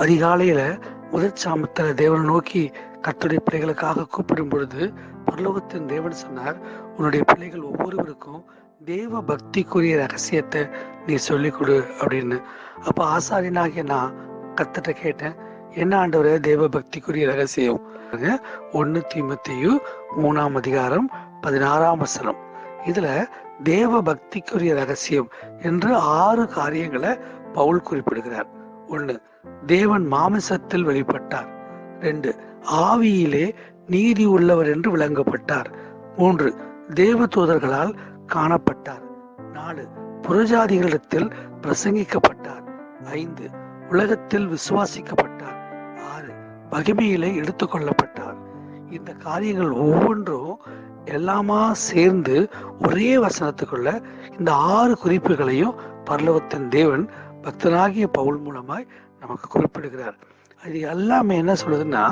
அதிகாலையில முதற் சாமத்துல தேவனை நோக்கி கர்த்தருடைய பிள்ளைகளுக்காக கூப்பிடும் பொழுது பரலோகத்தின் தேவன் சொன்னார், உன்னுடைய பிள்ளைகள் ஒவ்வொருவருக்கும் தேவ பக்திக்குரிய ரகசியத்தை நீ சொல்லிக் கொடு அப்படின்னு. அப்ப ஆசாரியனாகிய நான் கர்த்தர்ட்ட கேட்டேன், என்ன ஆண்டவரே தேவ பக்திக்குரிய ரகசியம்? 1 தீமோத்தேயு 3:16 இதுல தேவ பக்திக்குரிய ரகசியம் என்று 6 காரியங்களை பவுல் குறிப்பிடுகிறார். 1, தேவன் மாமிசத்தில் வெளிப்பட்டார். 2, ஆவியிலே நீதி உள்ளவர் என்று விளங்கப்பட்டார். 3, தேவ தூதர்களால் காணப்பட்டார். 4, புறஜாதிகளிடத்தில் பிரசங்கிக்கப்பட்டார். 5, உலகத்தில் விசுவாசிக்கப்பட்டார். 6, மகிமையிலே எடுத்துக்கொள்ளப்பட்டார். இந்த காரியங்கள் ஒவ்வொன்றும் எல்லாமா சேர்ந்து ஒரே வசனத்துக்குள்ள இந்த 6 குறிப்புகளையும் பரலோகத்தின் தேவன் பக்தனாகிய பவுல் மூலமாய் நமக்கு குறிப்பிடுகிறார். அது எல்லாமே என்ன சொல்லுதுன்னா,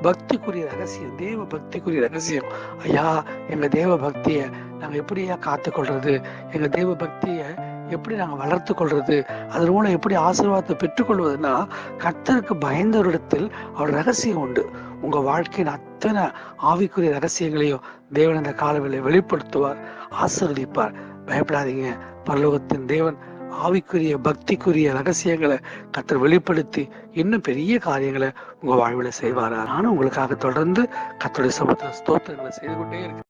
பக்திக்குரிய ரகசியம், தேவ பக்திக்குரிய ரகசியம். ஐயா, எங்க தேவ பக்தியை நாங்க எப்படியா காத்துக்கொள்றது, எங்க தேவ பக்தியை எப்படி நாங்க வளர்த்து கொள்றது, அதன் மூலம் எப்படி ஆசீர்வாதத்தை பெற்றுக்கொள்வதுன்னா, கர்த்தருக்கு பயந்தவரிடத்தில் அவர் ரகசியம் உண்டு. உங்க வாழ்க்கையின் அத்தனை ஆவிக்குரிய ரகசியங்களையும் தேவன் இந்த காலவெளியை வெளிப்படுத்துவார், ஆசீர்வதிப்பார். பயப்படாதீங்க, பரலோகத்தின் தேவன் ஆவிக்குரிய பக்திக்குரிய ரகசியங்களை கர்த்தர் வெளிப்படுத்தி இன்னும் பெரிய காரியங்களை உங்க வாழ்வில் செய்வாரா. நானும் உங்களுக்காக தொடர்ந்து கர்த்தருடைய சமூகத்தில் ஸ்தோத்திரங்களை செய்து கொண்டே இருக்கேன்.